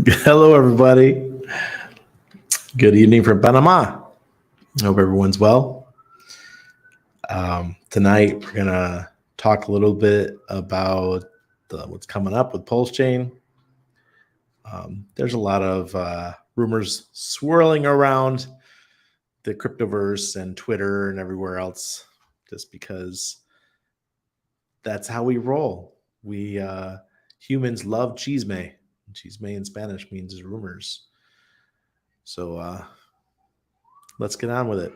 Hello, everybody. Good evening from Panama. Hope everyone's well. Tonight, we're going to talk a little bit about what's coming up with Pulsechain. There's a lot of rumors swirling around the cryptoverse and Twitter and everywhere else, just because that's how we roll. We humans love chisme. Chisme in Spanish means rumors. So let's get on with it.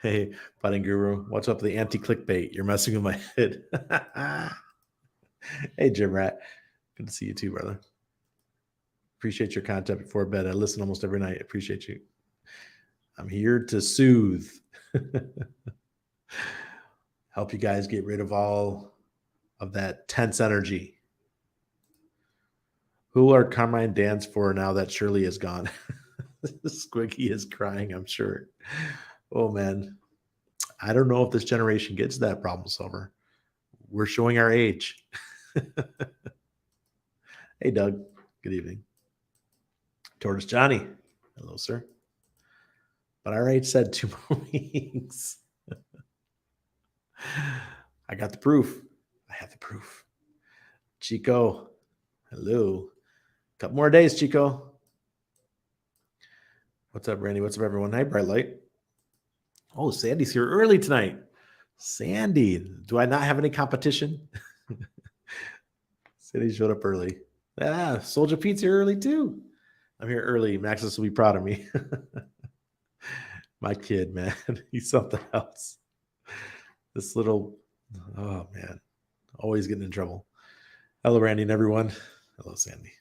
Hey, Budding Guru, what's up with the anti-clickbait? You're messing with my head. Hey, Jim Rat. Good to see you too, brother. Appreciate your content before bed. I listen almost every night. Appreciate you. I'm here to soothe. Help you guys get rid of all of that tense energy. Who are Carmine Dance for now that Shirley is gone? Squiggy is crying, I'm sure. Oh, man. I don't know if this generation gets that problem solver. We're showing our age. Hey, Doug. Good evening. Tortoise Johnny. Hello, sir. But I already said 2 more weeks. I got the proof. I have the proof. Chico. Hello. Couple more days, Chico. What's up, Randy? What's up, everyone? Hi, Bright Light. Oh, Sandy's here early tonight. Sandy, do I not have any competition? Sandy showed up early. Soldier Pete's here early too. I'm here early. Maxis will be proud of me. My kid, man, he's something else. This little, oh man, always getting in trouble. Hello, Randy and everyone. Hello, Sandy.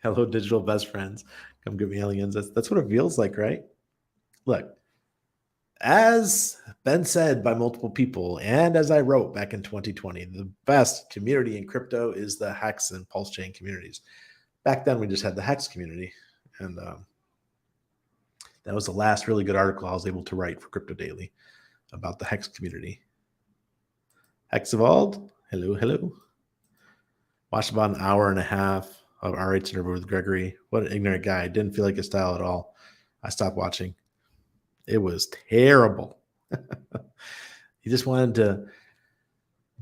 Hello, digital best friends. Come give me aliens. That's what it feels like, right? Look, as been said by multiple people, and as I wrote back in 2020, the best community in crypto is the Hex and Pulsechain communities. Back then, we just had the Hex community, and that was the last really good article I was able to write for Crypto Daily about the Hex community. Hex Evolved, hello. Watched about an hour and a half of RH Interview with Gregory. What an ignorant guy. Didn't feel like his style at all. I stopped watching. It was terrible. He just wanted to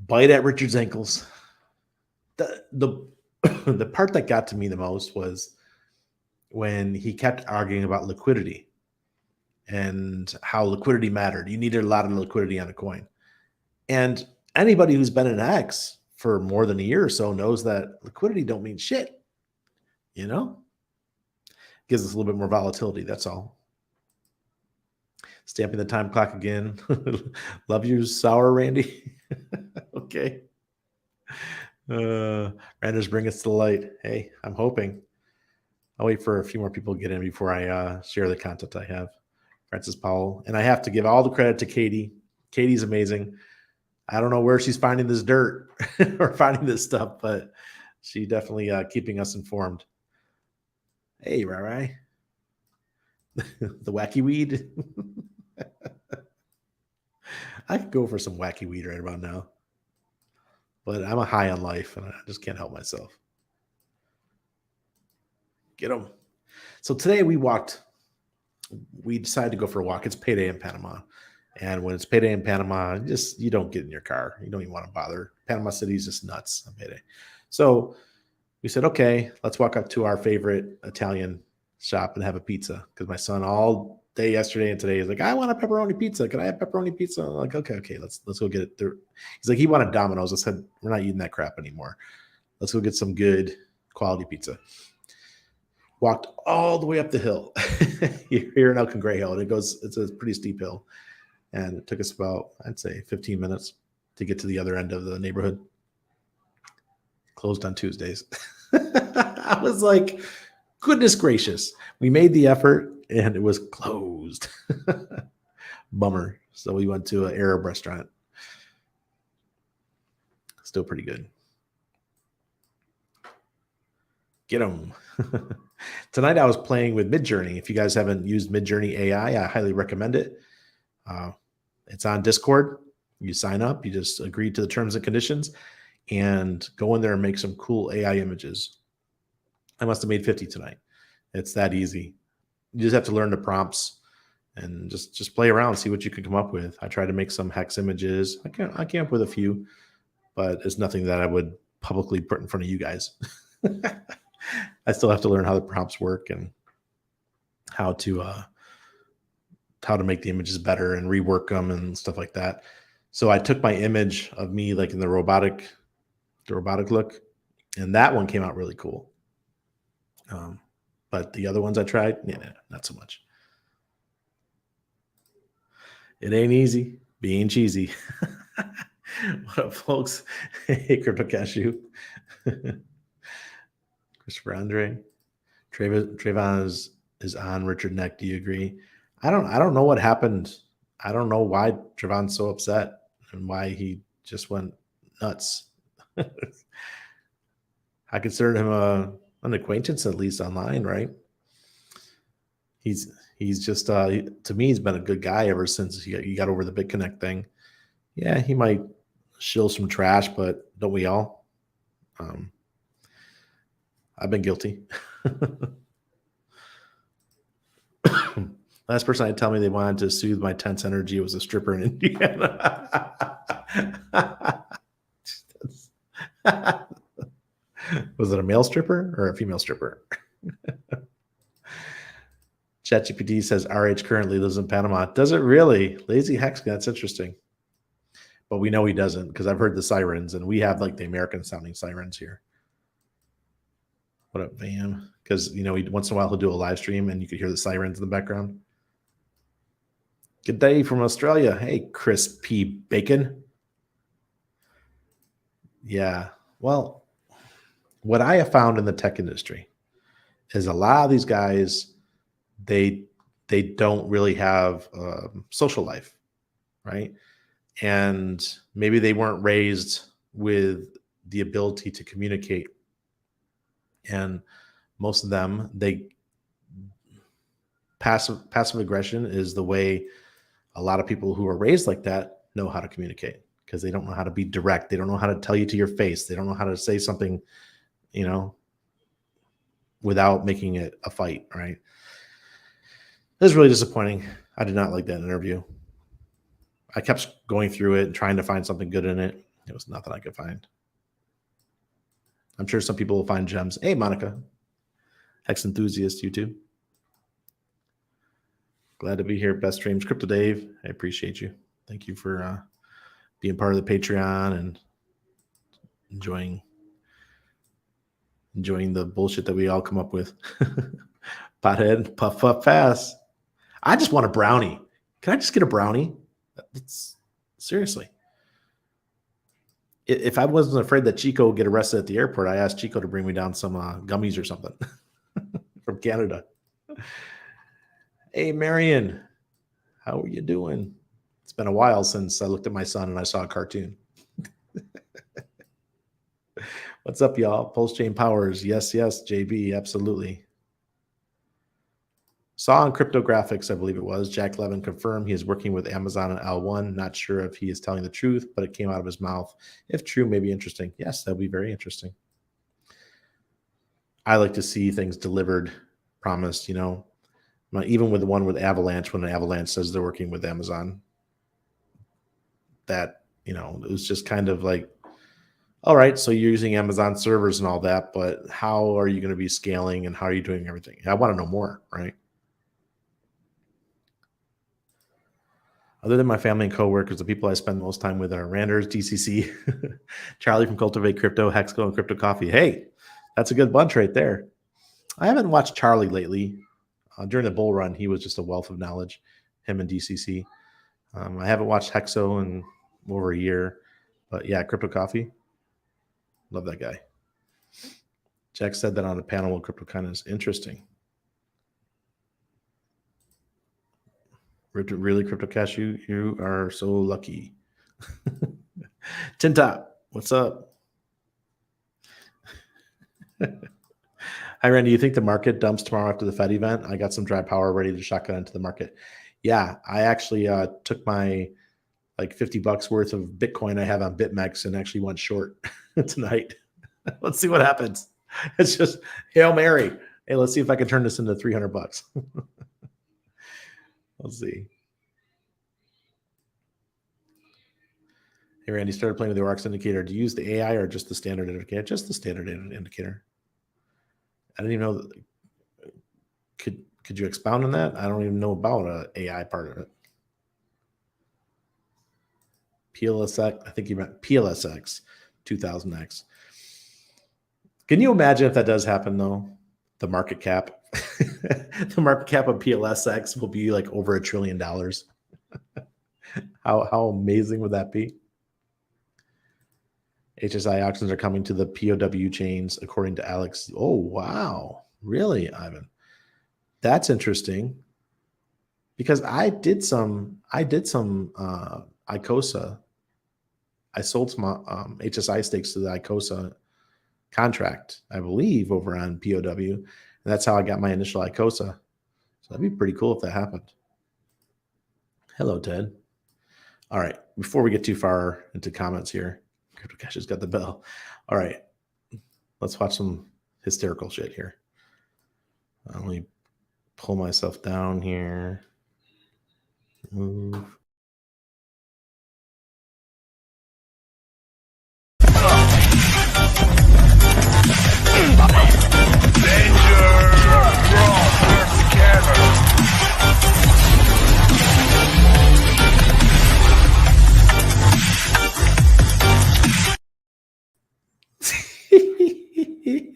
bite at Richard's ankles. The part that got to me the most was when he kept arguing about liquidity and how liquidity mattered. You needed a lot of liquidity on a coin. And anybody who's been in X for more than a year or so knows that liquidity don't mean shit. You know? Gives us a little bit more volatility, that's all. Stamping the time clock again. Love you, sour Randy. Okay. Randers, bring us to the light. Hey, I'm hoping. I'll wait for a few more people to get in before I share the content I have. Francis Powell. And I have to give all the credit to Katie. Katie's amazing. I don't know where she's finding this dirt or finding this stuff, but she definitely keeping us informed. Hey, Rai. The wacky weed. I could go for some wacky weed right about now. But I'm a high on life, and I just can't help myself. Get them. So today we decided to go for a walk. It's payday in Panama. And when it's payday in Panama, you don't get in your car. You don't even want to bother. Panama City is just nuts on payday. So we said, okay, let's walk up to our favorite Italian shop and have a pizza. Because my son all day yesterday and today is like, I want a pepperoni pizza. Can I have pepperoni pizza? I'm like, okay, let's go get it. He's like, he wanted Domino's. I said, we're not eating that crap anymore. Let's go get some good quality pizza. Walked all the way up the hill here in Elkin Gray Hill. And it's a pretty steep hill. And it took us about, I'd say, 15 minutes to get to the other end of the neighborhood. Closed on Tuesdays. I was like, goodness gracious. We made the effort and it was closed. Bummer. So we went to an Arab restaurant. Still pretty good. Get them. Tonight I was playing with Midjourney. If you guys haven't used Midjourney AI, I highly recommend it. It's on Discord. You sign up. You just agree to the terms and conditions. and go in there and make some cool AI images. I must have made 50 tonight. It's that easy. You just have to learn the prompts and just play around, see what you can come up with. I tried to make some hex images. I came up with a few, but it's nothing that I would publicly put in front of you guys. I still have to learn how the prompts work and how to make the images better and rework them and stuff like that. So I took my image of me like in the robotic look, and that one came out really cool. But the other ones I tried, yeah, not so much. It ain't easy being cheesy. What up, folks? Hey, Crypto Cashew. Christopher Andre. Trayvon is on Richard Neck. Do you agree? I don't know what happened. I don't know why Trayvon's so upset and why he just went nuts. I considered him an acquaintance, at least online, right? He's just to me, he's been a good guy ever since he got over the BitConnect thing. Yeah, he might shill some trash, but don't we all? I've been guilty. Last person had tell me they wanted to soothe my tense energy was a stripper in Indiana. Was it a male stripper or a female stripper? ChatGPT says RH currently lives in Panama. Does it really? Lazy Hex, that's interesting. But we know he doesn't because I've heard the sirens, and we have like the American sounding sirens here. What up, Vam? Because once in a while he'll do a live stream and you could hear the sirens in the background. Good day from Australia. Hey, Chris P. Bacon. Yeah. Well, what I have found in the tech industry is a lot of these guys, they don't really have social life, right? And maybe they weren't raised with the ability to communicate. And most of them, passive aggression is the way a lot of people who are raised like that know how to communicate, because they don't know how to be direct. They don't know how to tell you to your face. They don't know how to say something, without making it a fight, right? It was really disappointing. I did not like that interview. I kept going through it and trying to find something good in it. It was nothing I could find. I'm sure some people will find gems. Hey, Monica. Hex enthusiast, you too. Glad to be here. Best streams. Crypto Dave, I appreciate you. Thank you for being part of the Patreon and enjoying the bullshit that we all come up with. Pothead, puff, puff, pass. I just want a brownie. Can I just get a brownie? Seriously. If I wasn't afraid that Chico would get arrested at the airport, I asked Chico to bring me down some gummies or something from Canada. Hey, Marion, how are you doing? It's been a while since I looked at my son and I saw a cartoon. What's up, y'all? Pulsechain Powers. Yes, JB, absolutely. Saw on Cryptographics, I believe it was, Jack Levin confirmed he is working with Amazon and L1. Not sure if he is telling the truth, but it came out of his mouth. If true, maybe interesting. Yes, that would be very interesting. I like to see things delivered, promised, even with the one with Avalanche, when Avalanche says they're working with Amazon, that, it was just kind of like, all right, so you're using Amazon servers and all that, but how are you going to be scaling and how are you doing everything? I want to know more, right? Other than my family and coworkers, the people I spend most time with are Randers, DCC, Charlie from Cultivate Crypto, Hexco, and Crypto Coffee. Hey, that's a good bunch right there. I haven't watched Charlie lately. During the bull run, he was just a wealth of knowledge, him and DCC. I haven't watched Hexo in over a year, but yeah, Crypto Coffee. Love that guy. Jack said that on a panel with CryptoCon is interesting. Really, Crypto Cashew, you are so lucky. Tin Top, what's up? Hi, Randy. You think the market dumps tomorrow after the Fed event? I got some dry power ready to shotgun into the market. Yeah, I actually took my like $50 worth of Bitcoin I have on BitMEX and actually went short tonight. Let's see what happens. It's just Hail Mary. Hey, let's see if I can turn this into $300. Let's see. Hey, Randy, started playing with the ORX indicator. Do you use the AI or just the standard indicator? Just the standard indicator. I didn't even know. Could you expound on that? I don't even know about an AI part of it. PLSX, I think you meant PLSX 2000X. Can you imagine if that does happen though? The market cap, the market cap of PLSX will be like over $1 trillion. How amazing would that be? HSI auctions are coming to the POW chains, according to Alex. Oh, wow. Really, Ivan? That's interesting. Because I did some ICOSA. I sold some HSI stakes to the ICOSA contract, I believe, over on POW. And that's how I got my initial ICOSA. So that'd be pretty cool if that happened. Hello, Ted. All right. Before we get too far into comments here, Crypto Cash has got the bell. All right. Let's watch some hysterical shit here. Let me pull myself down here. Move.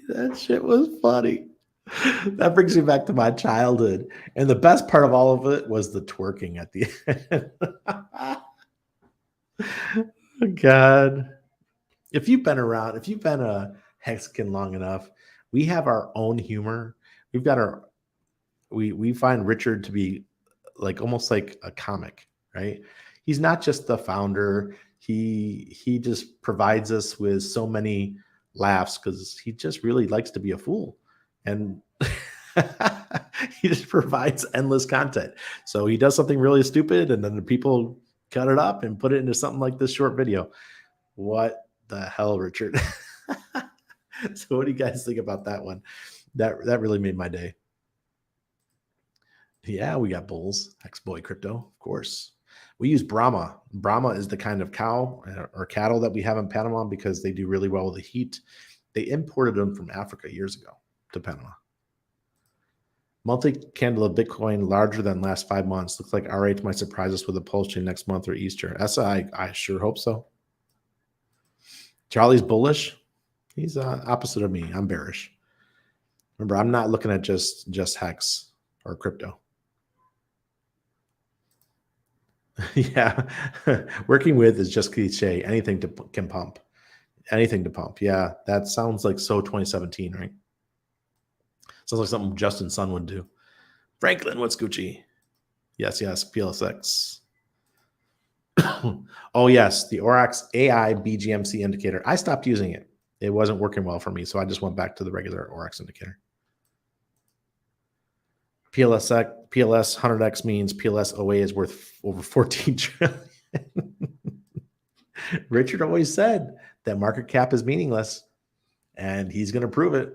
That shit was funny. That brings me back to my childhood. And the best part of all of it was the twerking at the end. Oh, God. If you've been around, if you've been a Mexican long enough, we have our own humor. We've got we find Richard to be like almost like a comic, right? He's not just the founder. He just provides us with so many laughs because he just really likes to be a fool. And he just provides endless content. So he does something really stupid, and then the people cut it up and put it into something like this short video. What the hell, Richard? So what do you guys think about that one? That really made my day. Yeah, we got bulls. Ex-boy crypto, of course. We use Brahma. Brahma is the kind of cow or cattle that we have in Panama because they do really well with the heat. They imported them from Africa years ago to Panama. Monthly candle of Bitcoin larger than last 5 months. Looks like RH might surprise us with a Pulsechain next month or Easter. I sure hope so. Charlie's bullish. He's opposite of me. I'm bearish. Remember, I'm not looking at just Hex or crypto. Yeah. Working with is just cliche. Anything can pump. Anything to pump. Yeah. That sounds like so 2017, right? Sounds like something Justin Sun would do. Franklin, what's Gucci? Yes, PLSX. Oh, yes, the ORX AI BGMC indicator. I stopped using it. It wasn't working well for me, so I just went back to the regular ORX indicator. PLS 100X means PLS OA is worth over 14 trillion. Richard always said that market cap is meaningless, and he's going to prove it.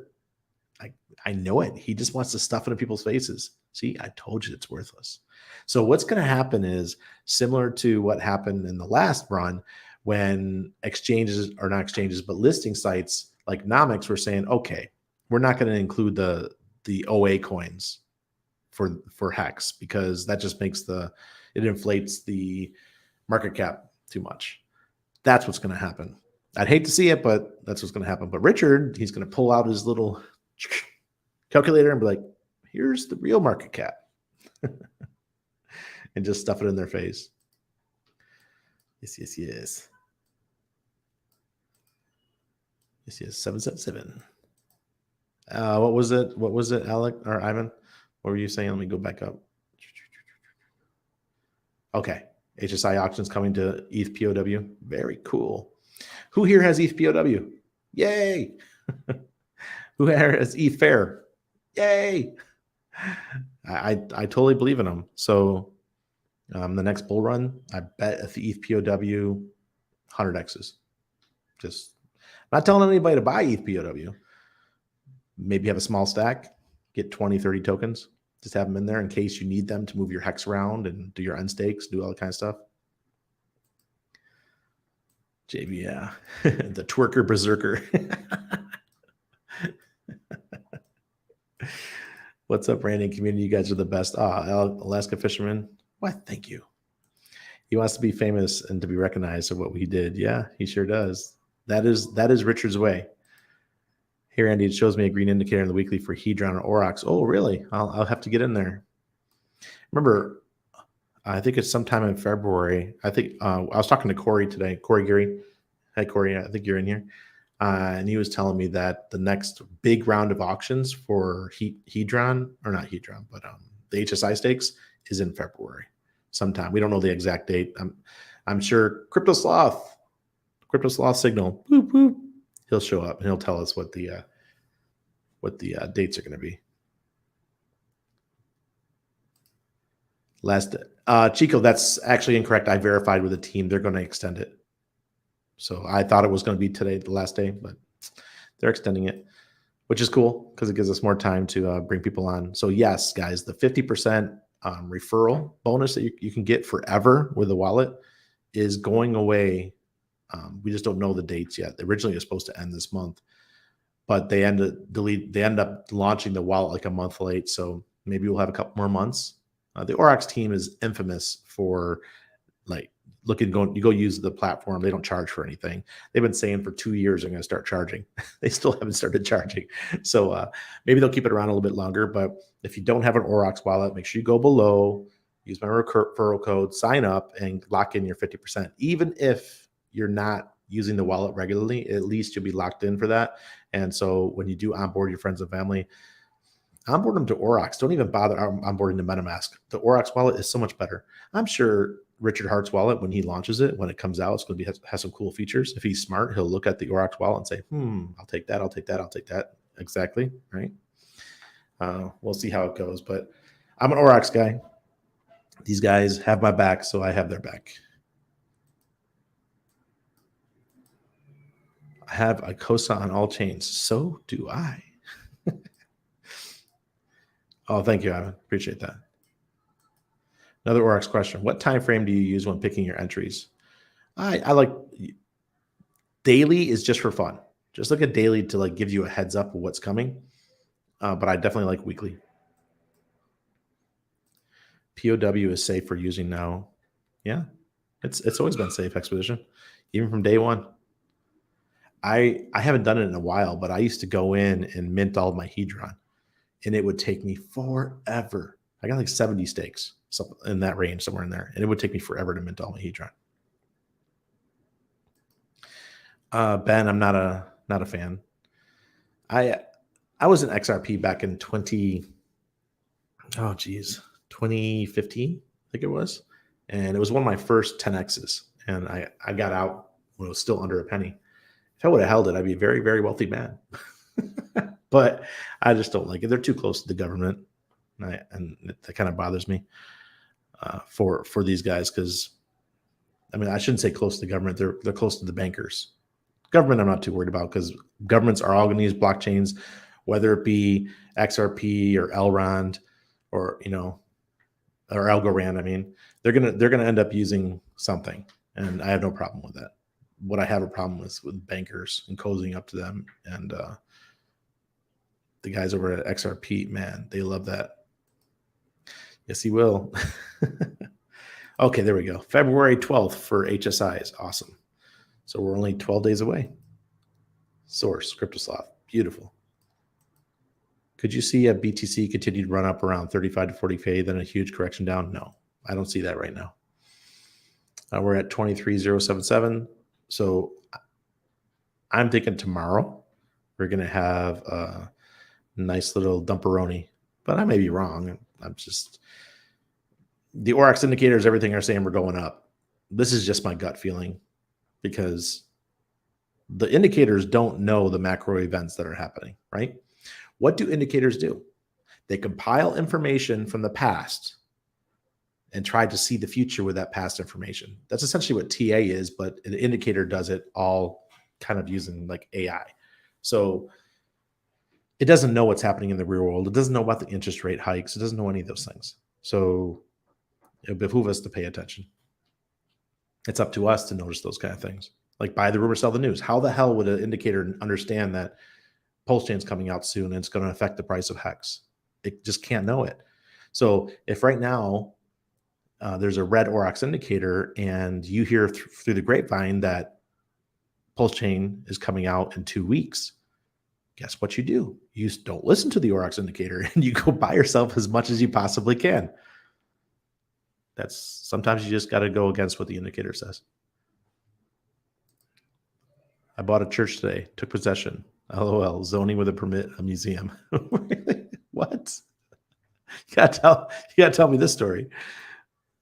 I know it. He just wants to stuff it in people's faces. See, I told you it's worthless. So what's going to happen is similar to what happened in the last run when exchanges, or not exchanges, but listing sites like Nomics were saying, okay, we're not going to include the OA coins for Hex because that just makes it inflates the market cap too much. That's what's going to happen. I'd hate to see it, but that's what's going to happen. But Richard, he's going to pull out his little calculator and be like, here's the real market cap. And just stuff it in their face. Yes. Yes, 777. What was it, Alec or Ivan? What were you saying? Let me go back up. Okay. HSI auctions coming to ETH POW. Very cool. Who here has ETH POW? Yay. Who here has ETH Fair? Yay. I totally believe in them. So The next bull run, I bet if the ETH POW 100x's. Just not telling anybody to buy ETH POW. Maybe have a small stack, get 20, 30 tokens. Just have them in there in case you need them to move your hex around and do your unstakes, do all that kind of stuff. JV, yeah. The twerker berserker. What's up, Randy community? You guys are the best. Alaska Fisherman. Why, thank you. He wants to be famous and to be recognized for what he did. Yeah, he sure does. That is Richard's way. Here, Andy, it shows me a green indicator in the weekly for Hedron and Aurochs. Oh, really? I'll have to get in there. Remember, I think it's sometime in February. I think I was talking to Corey today. Corey Geary. Hi, Corey. I think you're in here. And he was telling me that the next big round of auctions for Hedron, or not Hedron, but the HSI stakes is in February sometime. We don't know the exact date. I'm sure Crypto Sloth signal, boop, boop, he'll show up and he'll tell us what the dates are going to be. Last Chico, that's actually incorrect. I verified with the team. They're going to extend it. So I thought it was going to be today, the last day, but they're extending it, which is cool because it gives us more time to bring people on. So yes, guys, the 50% referral bonus that you can get forever with the wallet is going away. We just don't know the dates yet. Originally, it was supposed to end this month, but they end up launching the wallet like a month late. So maybe we'll have a couple more months. The Aurochs team is infamous for you go use the platform. They don't charge for anything. They've been saying for 2 years they're going to start charging. They still haven't started charging. So maybe they'll keep it around a little bit longer. But if you don't have an Aurochs wallet, make sure you go below, use my referral code, sign up, and lock in your 50%. Even if you're not using the wallet regularly, at least you'll be locked in for that. And so when you do onboard your friends and family, onboard them to Aurochs. Don't even bother onboarding to MetaMask. The Aurochs wallet is so much better. I'm sure Richard Hart's wallet, when he launches it, when it comes out, it's going to have some cool features. If he's smart, he'll look at the Aurochs wallet and say, I'll take that, I'll take that, I'll take that. Exactly, right? We'll see how it goes. But I'm an Aurochs guy. These guys have my back, so I have their back. I have a COSA on all chains. So do I. Oh, thank you, Ivan. Appreciate that. Another Aurochs question. What time frame do you use when picking your entries? I like daily is just for fun. Just look at daily to give you a heads up of what's coming. But I definitely like weekly. POW is safe for using now. Yeah, it's always been safe, Expedition, even from day one. I haven't done it in a while, but I used to go in and mint all of my Hedron, and it would take me forever. I got 70 stakes, something in that range, somewhere in there, and it would take me forever to mint all my Hedron. Ben, I'm not a fan. I was an XRP back in 2015, I think it was, and it was one of my first 10x's, and I got out when it was still under a penny. If I would have held it, I'd be a very, very wealthy man. But I just don't like it. They're too close to the government, and that kind of bothers me for these guys because, I shouldn't say close to the government. They're close to the bankers. Government, I'm not too worried about because governments are all going to use blockchains, whether it be XRP or Elrond or or Algorand. They're gonna end up using something, and I have no problem with that. What I have a problem with bankers and cozying up to them, and the guys over at XRP, man, they love that. Yes, he will. Okay, there we go. February 12th for HSI is awesome. So we're only 12 days away. Source, CryptoSloth, beautiful. Could you see a BTC continue to run up around 35 to 40K, then a huge correction down? No, I don't see that right now. We're at 23,077. So I'm thinking tomorrow we're going to have a nice little dumperoni, but I may be wrong. The Aurochs indicators, everything are saying we're going up. This is just my gut feeling because the indicators don't know the macro events that are happening, right? What do indicators do? They compile information from the past and try to see the future with that past information. That's essentially what TA is, but an indicator does it all kind of using like AI. So it doesn't know what's happening in the real world. It doesn't know about the interest rate hikes. It doesn't know any of those things. So it behooves us to pay attention. It's up to us to notice those kind of things. Like buy the rumor, sell the news. How the hell would an indicator understand that Pulsechain is coming out soon and it's going to affect the price of Hex? It just can't know it. So if right now there's a red Aurochs indicator and you hear through the grapevine that Pulsechain is coming out in 2 weeks, guess what you do? You don't listen to the Aurochs indicator and you go buy yourself as much as you possibly can. That's sometimes you just got to go against what the indicator says. I bought a church today, took possession. LOL, zoning with a permit, a museum. What? You gotta tell me this story.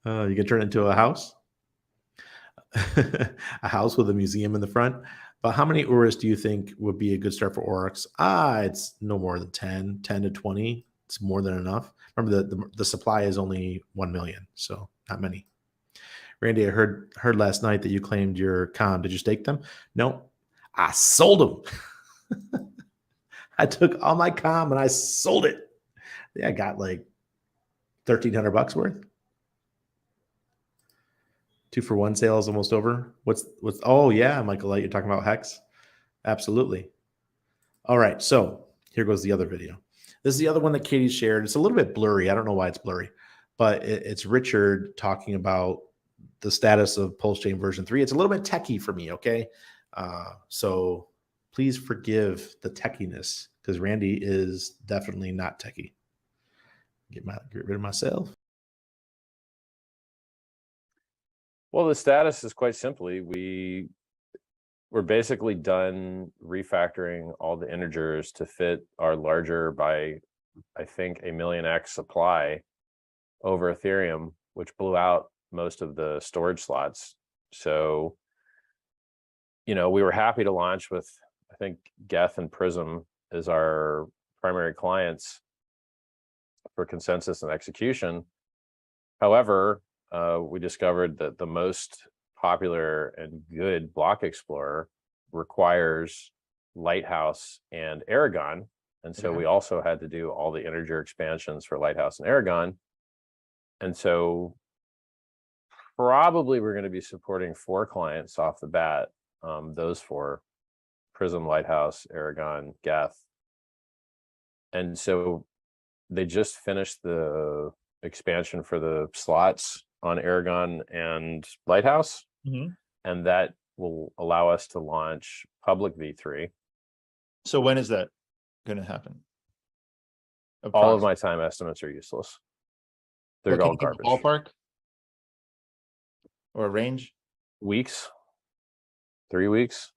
You can turn it into a house, a house with a museum in the front. But how many Urus do you think would be a good start for Aurochs? It's no more than 10 to 20. It's more than enough. Remember, the supply is only 1 million, so not many. Randy, I heard last night that you claimed your con. Did you stake them? No, I sold them. I took all my com and I sold it. Yeah, I got like $1,300 worth. 2-for-1 sale is almost over. What's? Oh yeah, Michael, you're talking about Hex? Absolutely. All right, so here goes the other video. This is the other one that Katie shared. It's a little bit blurry. I don't know why it's blurry, but it's Richard talking about the status of Pulsechain version 3. It's a little bit techie for me, okay? So please forgive the techiness because Randy is definitely not techie. Get rid of myself. Well, the status is quite simply we're basically done refactoring all the integers to fit our larger by, I think, 1 million X supply over Ethereum, which blew out most of the storage slots. So, we were happy to launch with, I think, Geth and Prism as our primary clients for consensus and execution. However, we discovered that the most popular and good block explorer requires Lighthouse and Aragon. And so we also had to do all the integer expansions for Lighthouse and Aragon. And so probably we're going to be supporting 4 clients off the bat. Those 4: Prism, Lighthouse, Aragon, Geth. And so they just finished the expansion for the slots on Aragon and Lighthouse. And that will allow us to launch public V3. So when is that going to happen? All of my time estimates are useless. They're all garbage. Ballpark or a range? Weeks, 3 weeks.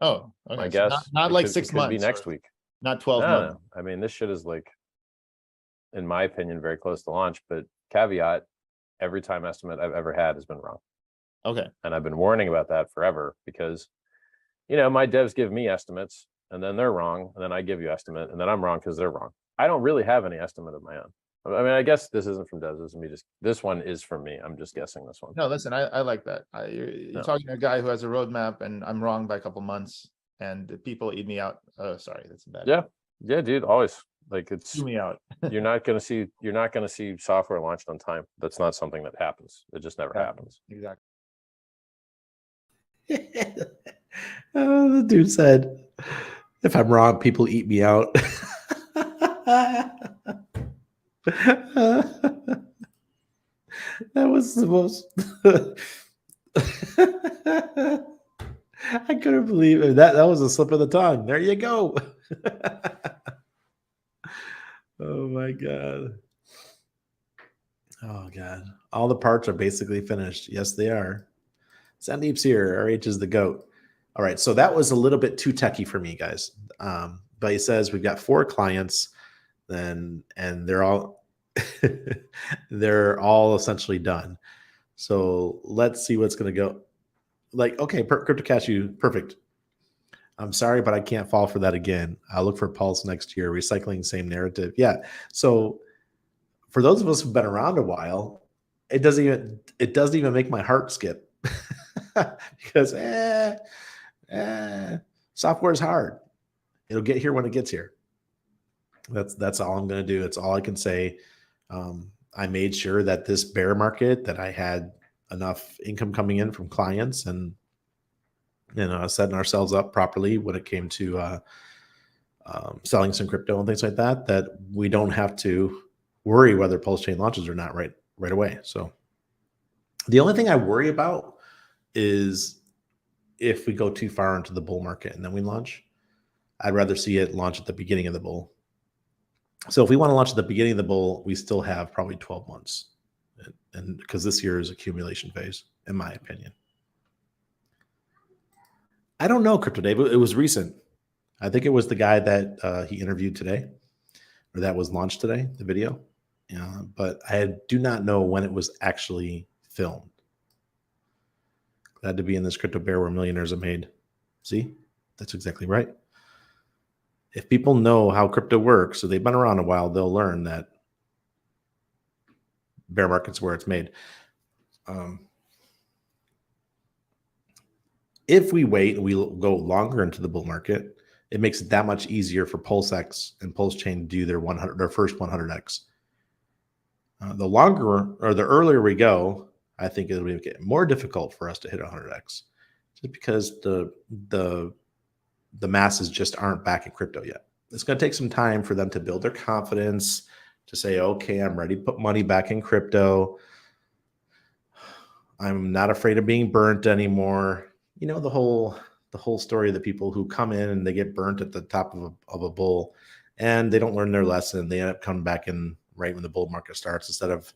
Oh, okay. I guess not like 6 months. Could be next week. Not 12 months. No. I mean, this shit is like, in my opinion, very close to launch. But caveat: every time estimate I've ever had has been wrong. Okay. And I've been warning about that forever because, my devs give me estimates and then they're wrong. And then I give you estimate and then I'm wrong because they're wrong. I don't really have any estimate of my own. I mean, I guess this isn't from devs. This one is from me. I'm just guessing this one. No, listen, I like that. You're talking to a guy who has a roadmap and I'm wrong by a couple months and people eat me out. Oh, sorry. That's bad. Yeah, dude. Always. Like, it's Chew me out. you're not gonna see software launched on time. That's not something that happens. It just never happens. Exactly. The dude said, if I'm wrong, people eat me out. That was the most I couldn't believe it. That was a slip of the tongue. There you go. Oh my god. Oh god. All the parts are basically finished. Yes, they are. Sandeep's here. RH is the GOAT. All right. So that was a little bit too techie for me, guys. But he says we've got 4 clients, and they're all they're all essentially done. So let's see what's going to go. Like, okay, Crypto Cashew, perfect. I'm sorry, but I can't fall for that again. I'll look for Pulse next year. Recycling same narrative. Yeah. So for those of us who've been around a while, it doesn't even make my heart skip because software is hard. It'll get here when it gets here. That's all I'm going to do. It's all I can say. I made sure that this bear market that I had enough income coming in from clients and setting ourselves up properly when it came to selling some crypto and things like that, that we don't have to worry whether Pulsechain launches or not right away. So the only thing I worry about is if we go too far into the bull market and then we launch. I'd rather see it launch at the beginning of the bull. So if we want to launch at the beginning of the bull, we still have probably 12 months. And because this year is accumulation phase, in my opinion. I don't know, Crypto Dave. It was recent. I think it was the guy that he interviewed today, or that was launched today, the video. But I do not know when it was actually filmed. Glad to be in this crypto bear where millionaires are made. See, that's exactly right. If people know how crypto works, so they've been around a while, they'll learn that bear market's where it's made. If we wait and we go longer into the bull market, it makes it that much easier for PulseX and Pulsechain to do their first 100x. The longer or the earlier we go, I think it'll make it more difficult for us to hit 100x, just because the masses just aren't back in crypto yet. It's going to take some time for them to build their confidence, to say, okay, I'm ready to put money back in crypto. I'm not afraid of being burnt anymore. The whole story of the people who come in and they get burnt at the top of a bull and they don't learn their lesson. They end up coming back in right when the bull market starts instead of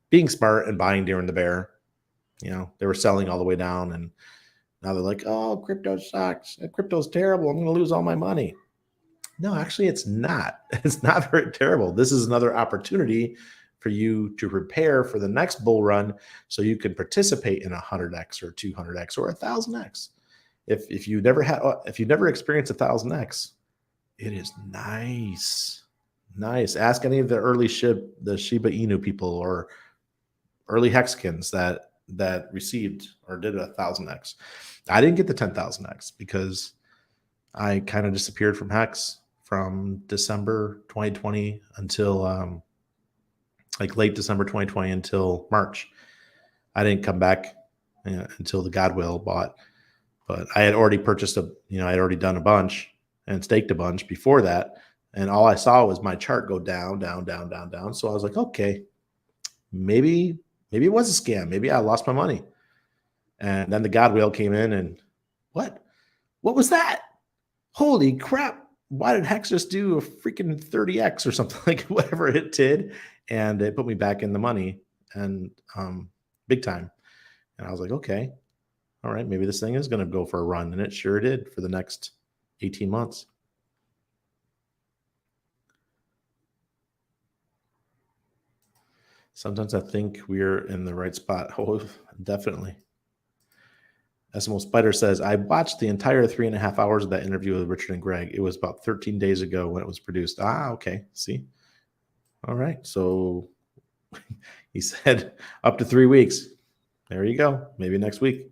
being smart and buying during the bear. They were selling all the way down and now they're like, oh, crypto sucks. Crypto's terrible. I'm going to lose all my money. No, actually, it's not. It's not very terrible. This is another opportunity for you to prepare for the next bull run so you can participate in 100x or 200x or 1000x. If you never experienced 1000x, it is nice. Nice. Ask any of the early the Shiba Inu people or early Hexkins that received or did 1000x. I didn't get the 10,000x because I kind of disappeared from Hex from December 2020 until late December 2020 until March. I didn't come back until the Godwill bought, but I had already purchased I had already done a bunch and staked a bunch before that. And all I saw was my chart go down, down, down, down, down. So I was like, okay, maybe it was a scam. Maybe I lost my money. And then the Godwill came in and what was that? Holy crap. Why did Hex just do a freaking 30x or something like whatever it did? And it put me back in the money and big time. And I was like, okay, all right, maybe this thing is going to go for a run. And it sure did for the next 18 months. Sometimes I think we're in the right spot. Oh, definitely. SMO Spider says, I watched the entire 3.5 hours of that interview with Richard and Greg. It was about 13 days ago when it was produced. Okay. See? All right. So he said up to 3 weeks. There you go. Maybe next week.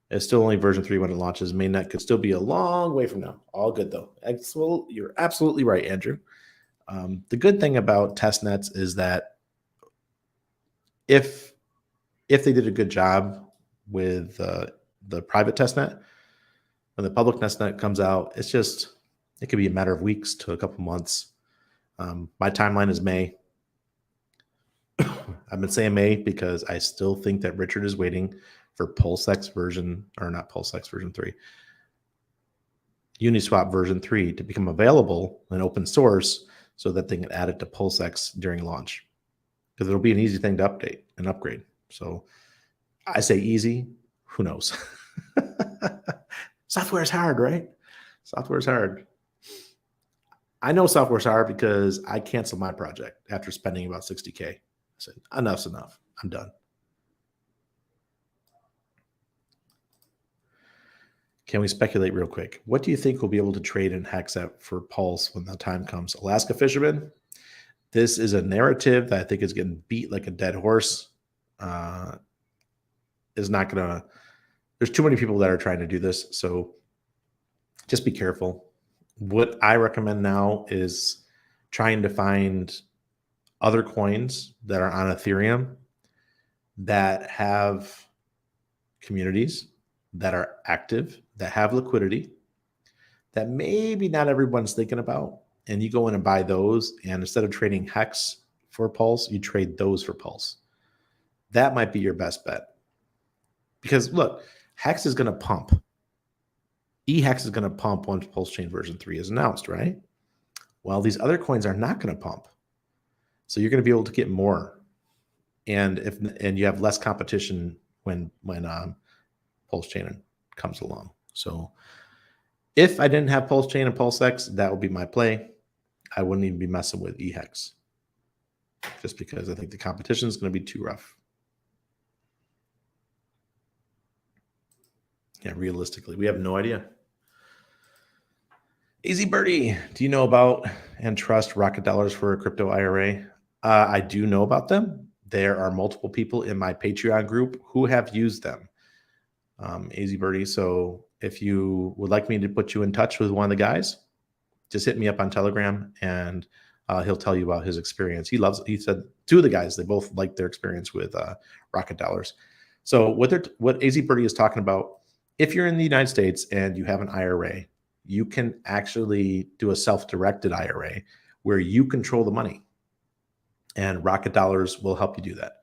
It's still only version 3 when it launches. Mainnet could still be a long way from now. All good, though. You're absolutely right, Andrew. The good thing about test nets is that if they did a good job with the private testnet, when the public testnet comes out, it could be a matter of weeks to a couple months. My timeline is May. I've been saying May because I still think that Richard is waiting for Pulsex version, or not Pulsex version 3, Uniswap version 3 to become available in open source so that they can add it to Pulsex during launch. Because it'll be an easy thing to update and upgrade. So I say easy, who knows? Software is hard, right? Software is hard. I know software is hard because I canceled my project after spending about 60K. I said, enough's enough. I'm done. Can we speculate real quick? What do you think we'll be able to trade in Hex for Pulse when the time comes? Alaska Fisherman? This is a narrative that I think is getting beat like a dead horse. Is not going to, there's too many people that are trying to do this. So just be careful. What I recommend now is trying to find other coins that are on Ethereum that have communities, that are active, that have liquidity, that maybe not everyone's thinking about. And you go in and buy those. And instead of trading Hex for Pulse, you trade those for Pulse. That might be your best bet. Because look, Hex is going to pump. eHex is going to pump once Pulsechain version 3 is announced, right? Well, these other coins are not going to pump. So you're going to be able to get more. And you have less competition when Pulsechain comes along. So if I didn't have Pulsechain and PulseX, that would be my play. I wouldn't even be messing with eHex, just because I think the competition is going to be too rough. Yeah, realistically, we have no idea. Easy Birdie, do you know about and trust Rocket Dollars for a crypto IRA? I do know about them. There are multiple people in my Patreon group who have used them. Easy Birdie. So if you would like me to put you in touch with one of the guys, just hit me up on Telegram and he'll tell you about his experience. He said two of the guys, they both liked their experience with Rocket Dollars. So what Easy Birdie is talking about, if you're in the United States and you have an IRA, you can actually do a self-directed IRA where you control the money, and Rocket Dollars will help you do that.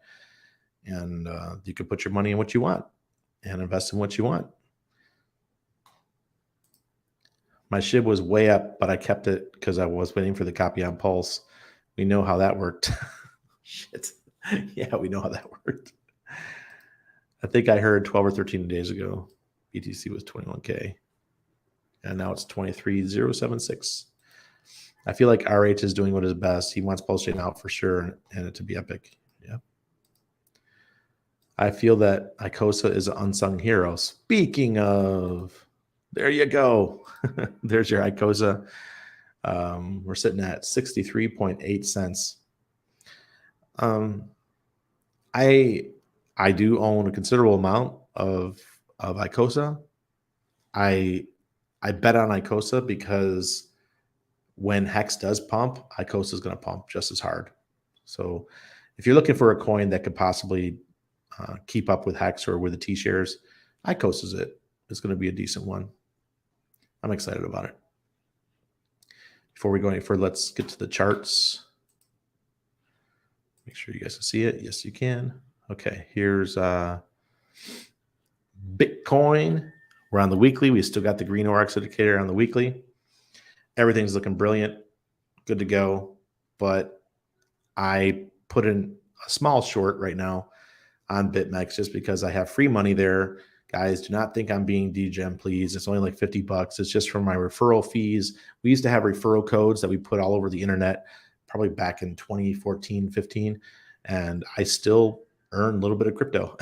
And you can put your money in what you want and invest in what you want. My SHIB was way up, but I kept it because I was waiting for the copy on Pulse. We know how that worked. Shit. Yeah, we know how that worked. I think I heard 12 or 13 days ago, BTC was 21K. And now it's 23,076. I feel like RH is doing what is best. He wants Pulsechain out for sure and it to be epic. Yeah. I feel that Icosa is an unsung hero. Speaking of, there you go. There's your Icosa. We're sitting at 63.8 cents. I do own a considerable amount of Icosa. I bet on Icosa because when Hex does pump, Icosa is going to pump just as hard. So if you're looking for a coin that could possibly keep up with Hex or with the T-shares, Icosa is it. It's going to be a decent one. I'm excited about it. Before we go any further, let's get to the charts. Make sure you guys can see it. Yes, you can. Okay, here's Bitcoin. We're on the weekly. We still got the green ORX indicator on the weekly. Everything's looking brilliant. Good to go. But I put in a small short right now on BitMEX just because I have free money there. Guys, do not think I'm being degen, please. It's only like $50. It's just for my referral fees. We used to have referral codes that we put all over the internet, probably back in 2014, 15. And I still earn a little bit of crypto.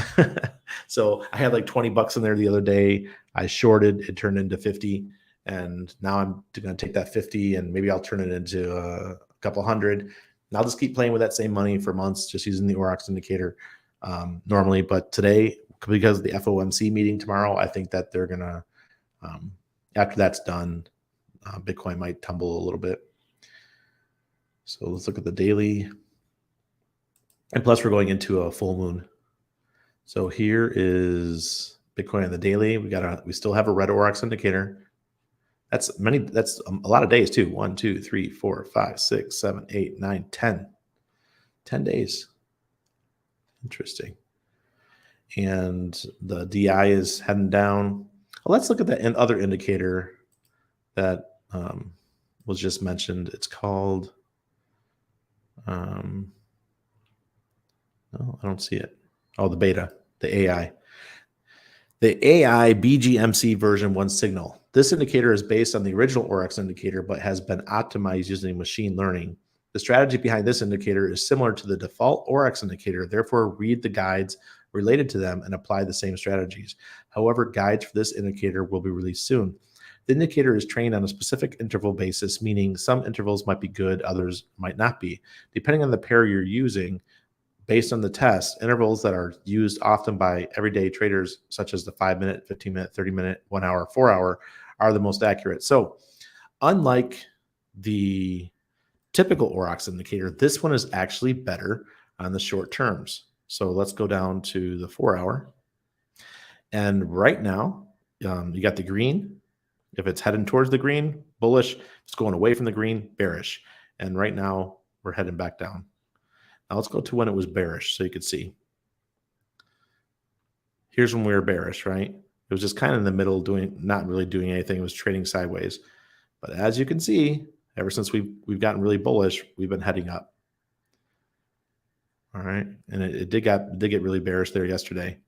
So I had like $20 in there the other day. I shorted, it turned into 50. And now I'm going to take that 50 and maybe I'll turn it into a couple hundred. And I'll just keep playing with that same money for months, just using the ORX indicator normally. But today, because of the FOMC meeting tomorrow, I think that they're going to, after that's done, Bitcoin might tumble a little bit. So let's look at the daily. And plus, we're going into a full moon. So here is Bitcoin on the daily. We still have a red ORX indicator. That's a lot of days too. 1, 2, 3, 4, 5, 6, 7, 8, 9, 10. 10 days. Interesting. And the DI is heading down. Well, let's look at the other indicator that was just mentioned. It's called, no, I don't see it. Oh, the beta, the AI. The AI BGMC version 1 signal. This indicator is based on the original ORX indicator, but has been optimized using machine learning. The strategy behind this indicator is similar to the default ORX indicator. Therefore, read the guides related to them and apply the same strategies. However, guides for this indicator will be released soon. The indicator is trained on a specific interval basis, meaning some intervals might be good, others might not be. Depending on the pair you're using, based on the test, intervals that are used often by everyday traders, such as the 5-minute, 15-minute, 30-minute, 1 hour, 4 hour, are the most accurate. So unlike the typical Aurochs indicator, this one is actually better on the short terms. So let's go down to the 4 hour. And right now, you got the green. If it's heading towards the green, bullish. If it's going away from the green, bearish. And right now, we're heading back down. Now let's go to when it was bearish so you could see. Here's when we were bearish, right? It was just kind of in the middle, not really doing anything. It was trading sideways. But as you can see, ever since we've gotten really bullish, we've been heading up. All right. And it did get really bearish there yesterday.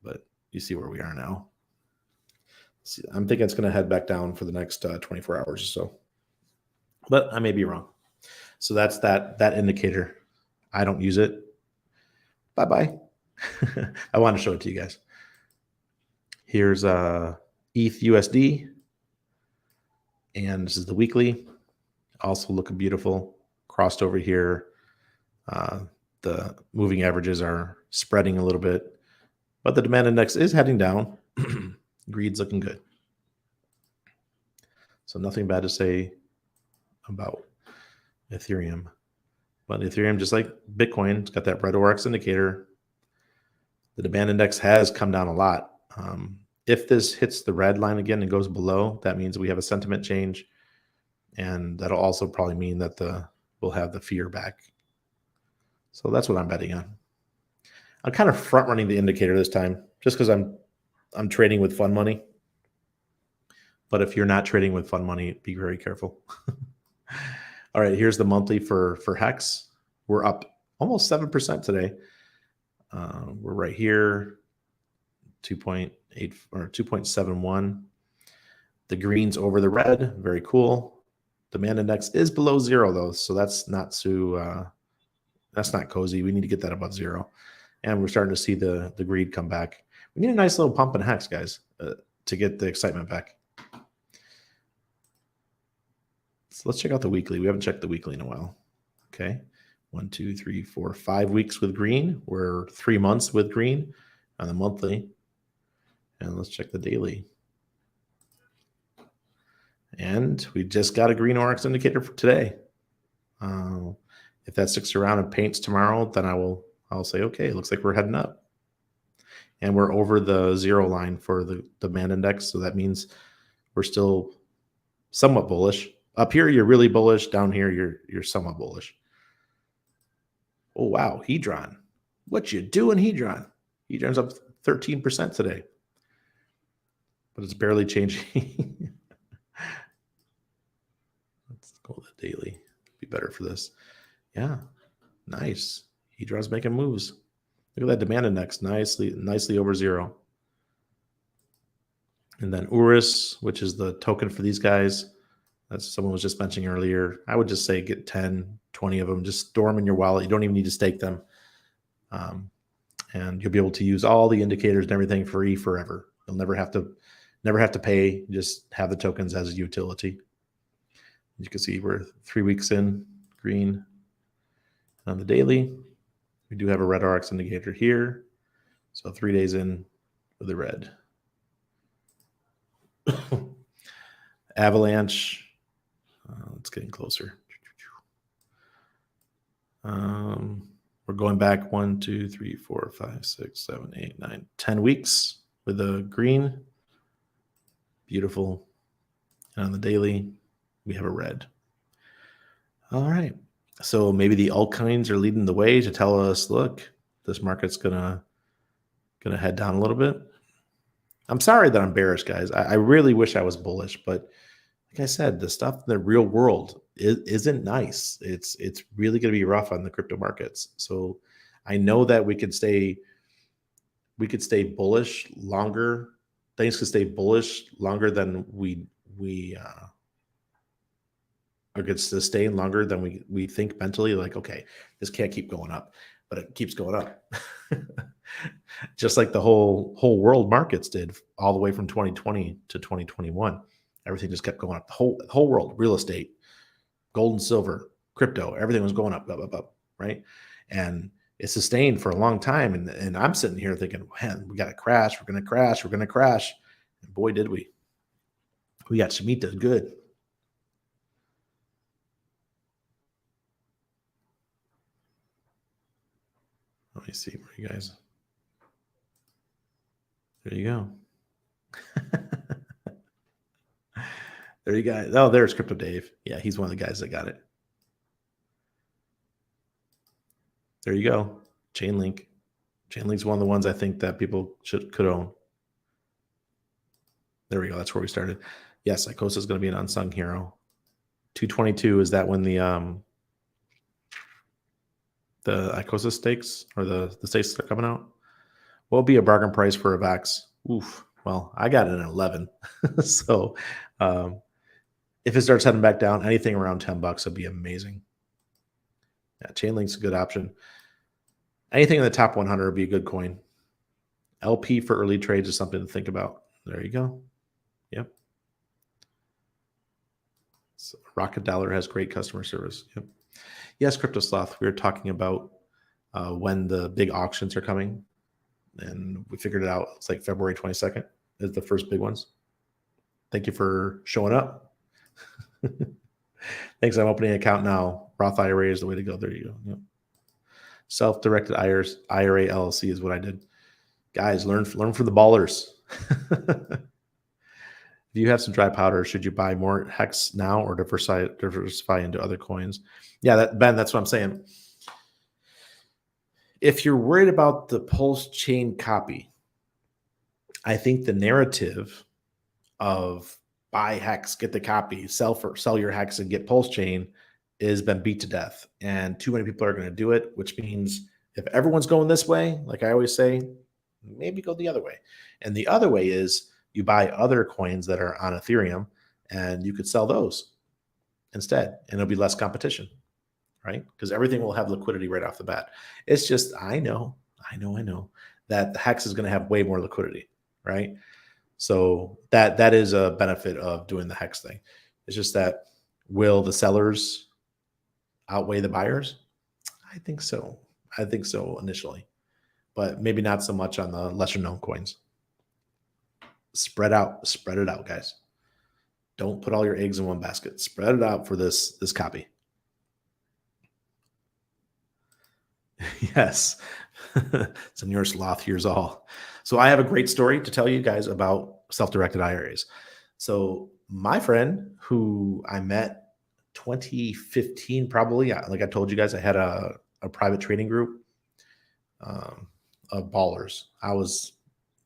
But you see where we are now. See, I'm thinking it's going to head back down for the next 24 hours or so. But I may be wrong. So that's that indicator. I don't use it. Bye-bye. I want to show it to you guys. Here's ETH USD. And this is the weekly. Also looking beautiful. Crossed over here. The moving averages are spreading a little bit. But the demand index is heading down. Greed's looking good. So nothing bad to say about Ethereum. But Ethereum, just like Bitcoin, it's got that red Aurochs indicator. The demand index has come down a lot. If this hits the red line again and goes below, that means we have a sentiment change. And that'll also probably mean that we'll have the fear back. So that's what I'm betting on. I'm kind of front running the indicator this time just because I'm trading with fun money. But if you're not trading with fun money, be very careful. All right, here's the monthly for Hex. We're up almost 7% today. We're right here, 2.8 or 2.71. The green's over the red, very cool. Demand index is below 0 though, so that's not too that's not cozy. We need to get that above 0. And we're starting to see the greed come back. We need a nice little pump in Hex, guys, to get the excitement back. So let's check out the weekly. We haven't checked the weekly in a while. Okay. 1, 2, 3, 4, 5 weeks with green. We're 3 months with green on the monthly. And let's check the daily. And we just got a green Aurochs indicator for today. If that sticks around and paints tomorrow, then I'll say, okay, it looks like we're heading up. And we're over the 0 line for the demand index. So that means we're still somewhat bullish. Up here, you're really bullish. Down here, you're somewhat bullish. Oh, wow. Hedron. What you doing, Hedron? Hedron's up 13% today. But it's barely changing. Let's go to the daily. Be better for this. Yeah. Nice. Hedron's making moves. Look at that demand index. Nicely over 0. And then Urus, which is the token for these guys. That's someone was just mentioning earlier. I would just say get 10, 20 of them. Just store them in your wallet. You don't even need to stake them. And you'll be able to use all the indicators and everything free forever. You'll never have to pay. Just have the tokens as a utility. You can see we're 3 weeks in, green. On the daily, we do have a red Aurochs indicator here. So 3 days in with the red. Avalanche. It's getting closer. We're going back 1, 2, 3, 4, 5, 6, 7, 8, 9, 10 weeks with the green. Beautiful. And on the daily, we have a red. All right. So maybe the altcoins are leading the way to tell us, look, this market's gonna head down a little bit. I'm sorry that I'm bearish, guys. I really wish I was bullish, but like I said, the stuff in the real world isn't nice. It's really going to be rough on the crypto markets. So I know that we could stay bullish longer. Things could stay bullish longer than we or could sustain longer than we think mentally. Like, okay, this can't keep going up, but it keeps going up. Just like the whole world markets did all the way from 2020 to 2021. Everything just kept going up. The whole world, real estate, gold and silver, crypto, everything was going up, right? And it sustained for a long time. And I'm sitting here thinking, man, we got to crash. We're going to crash. We're going to crash. And boy, did we. We got Shemitah good. Let me see where you guys. There you go. There you go. Oh, there's Crypto Dave. Yeah, he's one of the guys that got it. There you go. Chainlink. Chainlink's one of the ones I think that people could own. There we go. That's where we started. Yes, Icosa is going to be an unsung hero. 222, is that when the Icosa stakes or the stakes are coming out? What will be a bargain price for a VAX? Oof. Well, I got it at 11. So if it starts heading back down, anything around $10 would be amazing. Yeah, Chainlink's a good option. Anything in the top 100 would be a good coin. LP for early trades is something to think about. There you go. Yep. So Rocket Dollar has great customer service. Yep. Yes, Crypto Sloth, we were talking about when the big auctions are coming, and we figured it out. It's like February 22nd is the first big ones. Thank you for showing up. Thanks. I'm opening an account now. Roth IRA is the way to go. There you go. Yep. Self-directed IRA LLC is what I did. Guys, learn from the ballers. If you have some dry powder, should you buy more Hex now or diversify into other coins? Yeah, Ben, that's what I'm saying. If you're worried about the Pulsechain copy, I think the narrative of buy Hex, get the copy, sell your Hex and get Pulsechain has been beat to death. And too many people are going to do it, which means if everyone's going this way, like I always say, maybe go the other way. And the other way is you buy other coins that are on Ethereum and you could sell those instead, and it'll be less competition, right? Because everything will have liquidity right off the bat. It's just, I know that the Hex is going to have way more liquidity, right? So that is a benefit of doing the Hex thing. It's just that, will the sellers outweigh the buyers? I think so. I think so initially, but maybe not so much on the lesser known coins. Spread it out, guys. Don't put all your eggs in one basket. Spread it out for this copy. Yes. Senor Sloth, here's all. So I have a great story to tell you guys about self-directed IRAs. So my friend who I met 2015, probably, like I told you guys, I had a private trading group of ballers. I was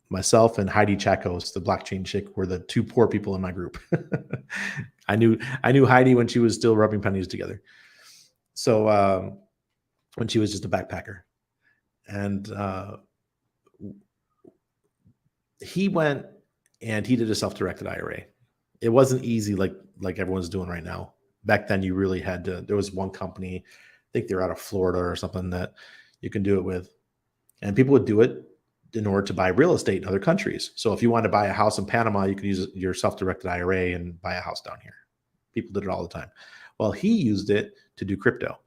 myself and Heidi Chacos, the blockchain chick, were the two poor people in my group. I knew Heidi when she was still rubbing pennies together. So when she was just a backpacker, and he went and he did a self-directed IRA. It wasn't easy like everyone's doing right now. Back then, you really had to. There was one company, I think they're out of Florida or something, that you can do it with, and people would do it in order to buy real estate in other countries. So if you want to buy a house in Panama, you could use your self-directed IRA and buy a house down here. People did it all the time. Well, he used it to do crypto.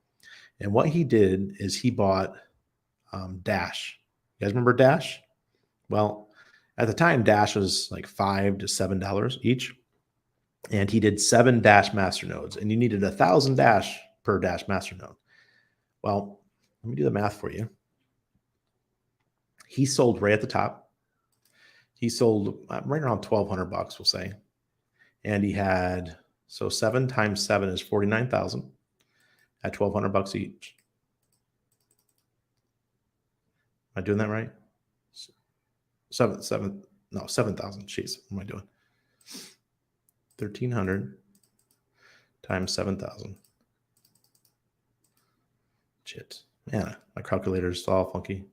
And what he did is he bought Dash. You guys remember Dash? Well, at the time, Dash was like $5 to $7 each. And he did 7 Dash masternodes. And you needed 1,000 Dash per Dash masternode. Well, let me do the math for you. He sold right at the top. He sold right around $1,200, we'll say. And he had, so 7 times 7 is 49,000 at $1,200 each. Am I doing that right? 7,000. Jeez, what am I doing? 1,300 times 7,000. Shit, man, my calculator is all funky.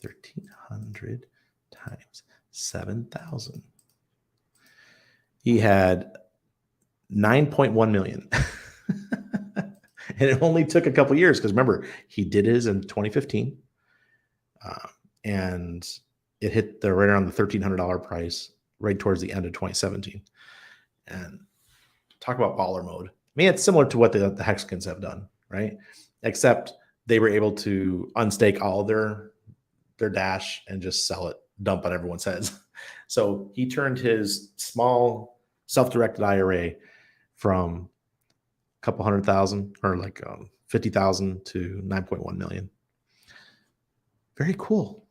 1,300 times 7,000. He had 9.1 million. And it only took a couple years because remember, he did his in 2015. And it hit right around the $1,300 price right towards the end of 2017. And talk about baller mode. I mean, it's similar to what the Hexicans have done, right? Except they were able to unstake all their dash and just sell it, dump on everyone's heads. So he turned his small self-directed IRA from a couple 100,000 or like 50,000 to 9.1 million. Very cool.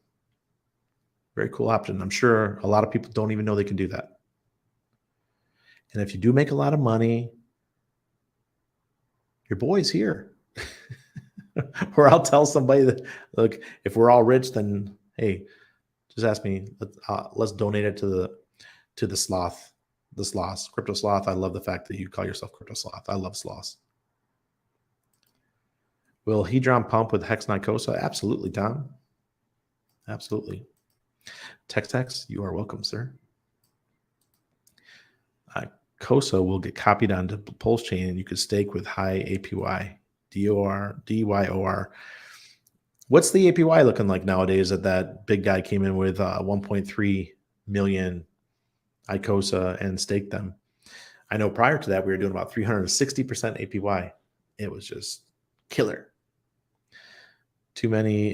Very cool option. I'm sure a lot of people don't even know they can do that. And if you do make a lot of money, your boy's here. Or I'll tell somebody that, look, if we're all rich, then hey, just ask me. Let's donate it to the sloth, crypto sloth. I love the fact that you call yourself crypto sloth. I love sloths. Will Hedron pump with Hex Nicosa? Absolutely, Tom. Absolutely. Tex, you are welcome, sir. Cosa will get copied onto Pulsechain, and you could stake with high APY. DYOR. What's the APY looking like nowadays that big guy came in with 1.3 million ICOSA and staked them? I know prior to that, we were doing about 360% APY. It was just killer. Too many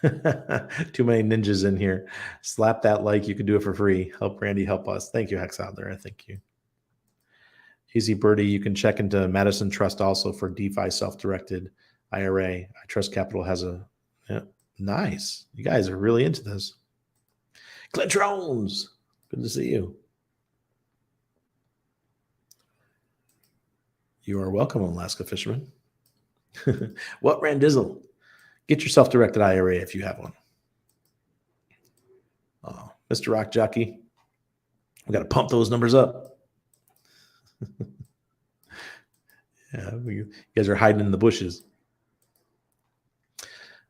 ninjas in here. Slap that like. You can do it for free. Help Randy help us. Thank you, Hex out there. Thank you. Easy Birdie, you can check into Madison Trust also for DeFi self-directed IRA. I Trust Capital has a nice. You guys are really into this. Clint Drones, good to see you. You are welcome, Alaska Fisherman. What Randizzle? Get your self-directed IRA if you have one. Oh, Mr. Rock Jockey, we got to pump those numbers up. Yeah, you guys are hiding in the bushes.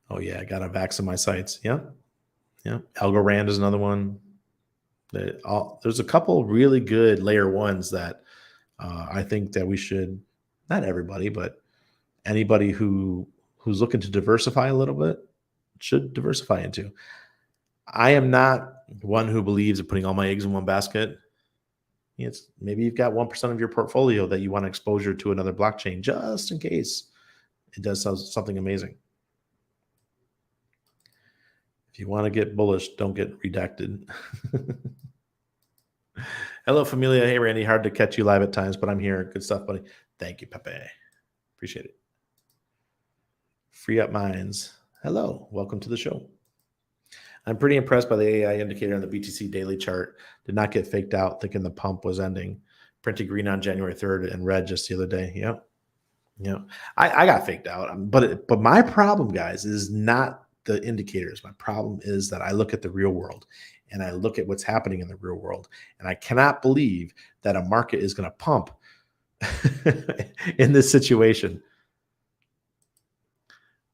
Oh yeah, I got a vax in my sights. Yeah. Algorand is another one. There's a couple really good layer ones that I think that we should, not everybody, but anybody who's looking to diversify a little bit should diversify into. I am not one who believes in putting all my eggs in one basket. It's maybe you've got 1% of your portfolio that you want exposure to another blockchain just in case it does something amazing. If you want to get bullish, don't get redacted. Hello, Familia. Hey, Randy. Hard to catch you live at times, but I'm here. Good stuff, buddy. Thank you, Pepe. Appreciate it. Free Up Minds. Hello. Welcome to the show. I'm pretty impressed by the AI indicator on the BTC daily chart. Did not get faked out thinking the pump was ending. Printed green on January 3rd and red just the other day. Yep. I got faked out. But my problem, guys, is not the indicators. My problem is that I look at the real world and I look at what's happening in the real world. And I cannot believe that a market is going to pump in this situation.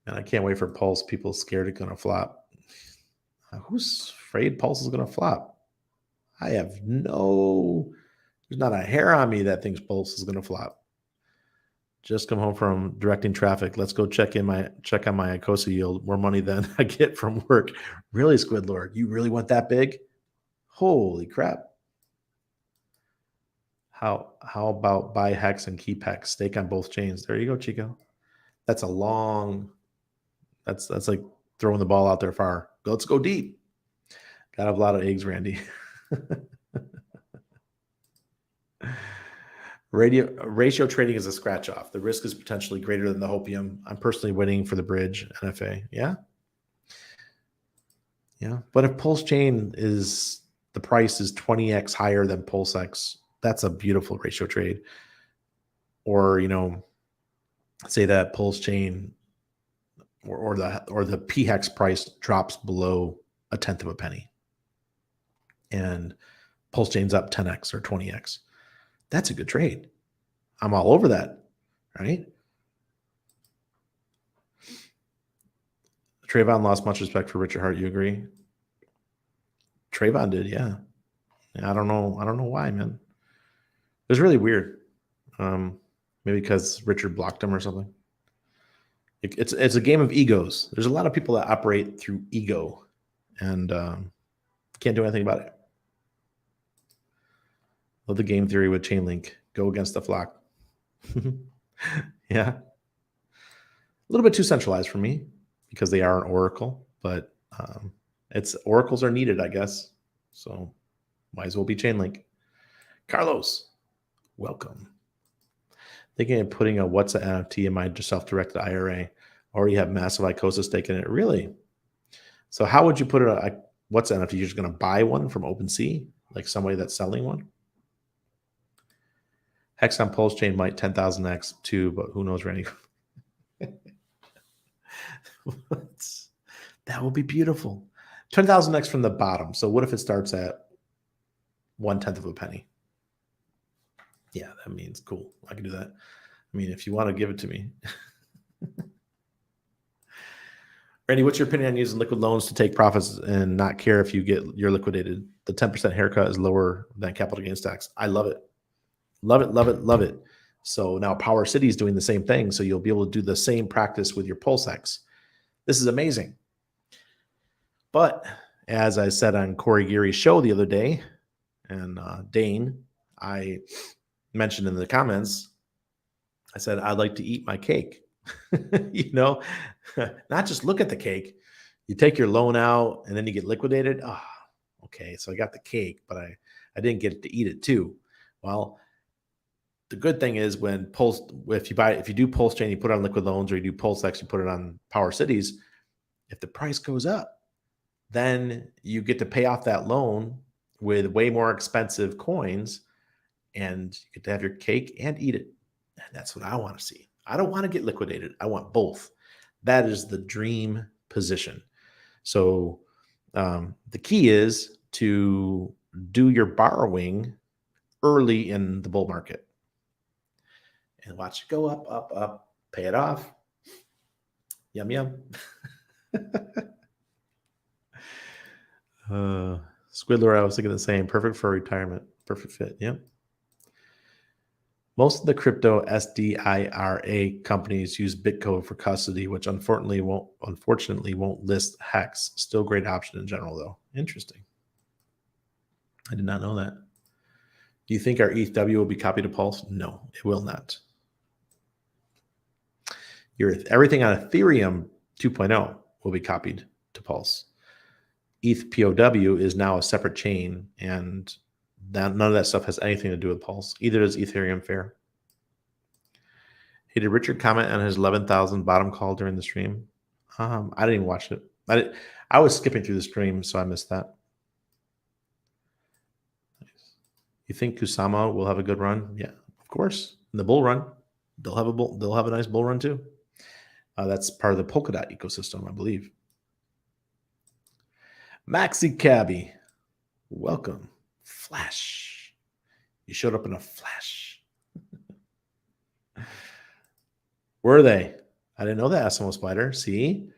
And I can't wait for Pulse. People scared it's going to flop. Who's afraid Pulse is going to flop? I have there's not a hair on me that thinks Pulse is going to flop. Just come home from directing traffic. Let's go check on my ICOSA yield. More money than I get from work. Really, Squidlord? You really want that big? Holy crap. How about buy Hex and keep Hex? Stake on both chains. There you go, Chico. That's like throwing the ball out there far. Let's go deep. Got a lot of eggs, Randy. Ratio trading is a scratch off. The risk is potentially greater than the hopium. I'm personally waiting for the bridge NFA. Yeah. But if Pulsechain the price is 20x higher than PulseX, that's a beautiful ratio trade. Or say that Pulsechain or the PHEX price drops below 1/10 of a penny, and Pulsechain's up 10x or 20x. That's a good trade. I'm all over that, right? Trayvon lost much respect for Richard Hart. You agree? Trayvon did, yeah. I don't know why, man. It was really weird. Maybe because Richard blocked him or something. It's a game of egos. There's a lot of people that operate through ego, and can't do anything about it. Love the game theory with Chainlink. Go against the flock. Yeah. A little bit too centralized for me because they are an oracle, but it's oracles are needed, I guess. So might as well be Chainlink. Carlos, welcome. Thinking of putting a what's an NFT in my self-directed IRA. Already have massive ICOSA stake in it. Really? So how would you put it? What's an NFT? You're just going to buy one from OpenSea, like somebody that's selling one? Hex on Pulsechain might 10,000x too, but who knows, Randy? That would be beautiful. 10,000x from the bottom. So what if it starts at 1/10 of a penny? Yeah, that means cool. I can do that. I mean, if you want to give it to me. Randy, what's your opinion on using liquid loans to take profits and not care if you're liquidated? The 10% haircut is lower than capital gains tax. I love it. Love it, love it, love it. So now Power City is doing the same thing. So you'll be able to do the same practice with your Pulsex. This is amazing. But as I said on Corey Geary's show the other day, and Dane, I mentioned in the comments, I said, I'd like to eat my cake. You know, not just look at the cake. You take your loan out and then you get liquidated. Oh, okay. So I got the cake, but I didn't get to eat it too. Well, the good thing is if you do Pulsechain, you put it on liquid loans, or you do Pulsex, you put it on Power Cities. If the price goes up, then you get to pay off that loan with way more expensive coins, and you get to have your cake and eat it. And that's what I want to see. I don't want to get liquidated. I want both. That is the dream position. So the key is to do your borrowing early in the bull market and watch it go up, up, up, pay it off. Yum, yum. Squidler, I was thinking the same. Perfect for retirement. Perfect fit. Yep. Most of the crypto SDIRA companies use Bitcode for custody, which unfortunately won't list Hex. Still great option in general, though. Interesting. I did not know that. Do you think our ETHW will be copied to Pulse? No, it will not. Everything on Ethereum 2.0 will be copied to Pulse. ETH POW is now a separate chain, and none of that stuff has anything to do with Pulse. Either does Ethereum Fair. Hey, did Richard comment on his 11,000 bottom call during the stream? I didn't even watch it. I was skipping through the stream, so I missed that. You think Kusama will have a good run? Yeah, of course. In the bull run, they'll have a nice bull run too. That's part of the Polkadot ecosystem, I believe. Maxi Cabby, welcome. Flash. You showed up in a flash. Were they? I didn't know that, SMO Spider. See?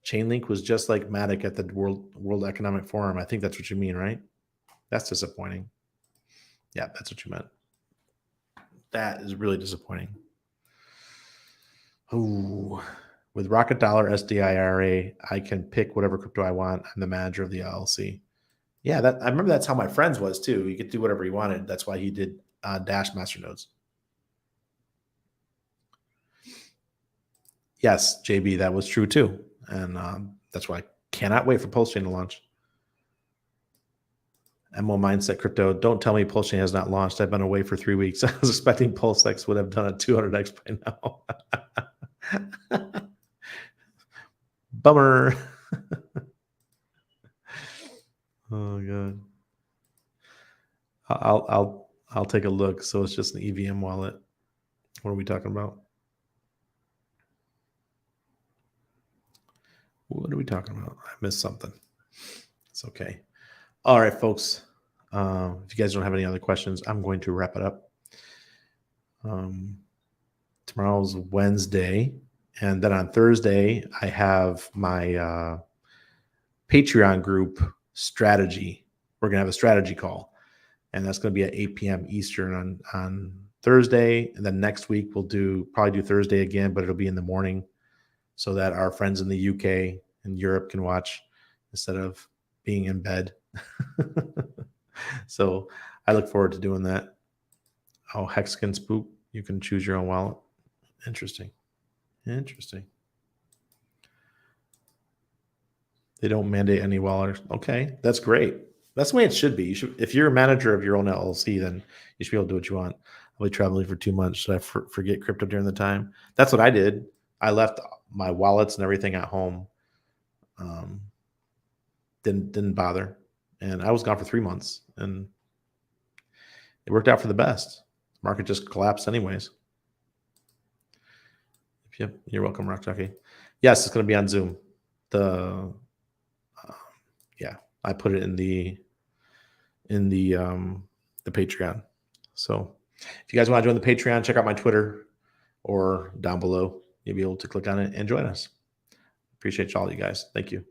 Chainlink was just like Matic at the World Economic Forum. I think that's what you mean, right? That's disappointing. Yeah, that's what you meant. That is really disappointing. Ooh. With Rocket Dollar SDIRA, I can pick whatever crypto I want. I'm the manager of the LLC. Yeah, I remember that's how my friends was too. You could do whatever he wanted. That's why he did Dash Masternodes. Yes, JB, that was true too. And that's why I cannot wait for Pulsechain to launch. MO Mindset Crypto, don't tell me Pulsechain has not launched. I've been away for 3 weeks. I was expecting Pulsex would have done a 200x by now. Bummer. Oh god. I'll take a look. So it's just an EVM wallet. What are we talking about? What are we talking about? I missed something. It's okay. All right, folks. If you guys don't have any other questions, I'm going to wrap it up. Tomorrow's Wednesday. And then on Thursday, I have my Patreon group strategy. We're going to have a strategy call. And that's going to be at 8 p.m. Eastern on Thursday. And then next week, we'll probably do Thursday again, but it'll be in the morning so that our friends in the UK and Europe can watch instead of being in bed. So I look forward to doing that. Oh, Hexagon Spook. You can choose your own wallet. Interesting. Interesting. They don't mandate any wallet. Okay, that's great. That's the way it should be. You should, if you're a manager of your own LLC, then you should be able to do what you want. I'll be traveling for 2 months. Should I forget crypto during the time? That's what I did. I left my wallets and everything at home. Didn't bother, and I was gone for 3 months, and it worked out for the best. Market just collapsed anyways. Yep, you're welcome, Rock Jockey. Yes, it's going to be on Zoom. Yeah, I put it in the Patreon. So if you guys want to join the Patreon, check out my Twitter or down below. You'll be able to click on it and join us. Appreciate all you guys. Thank you.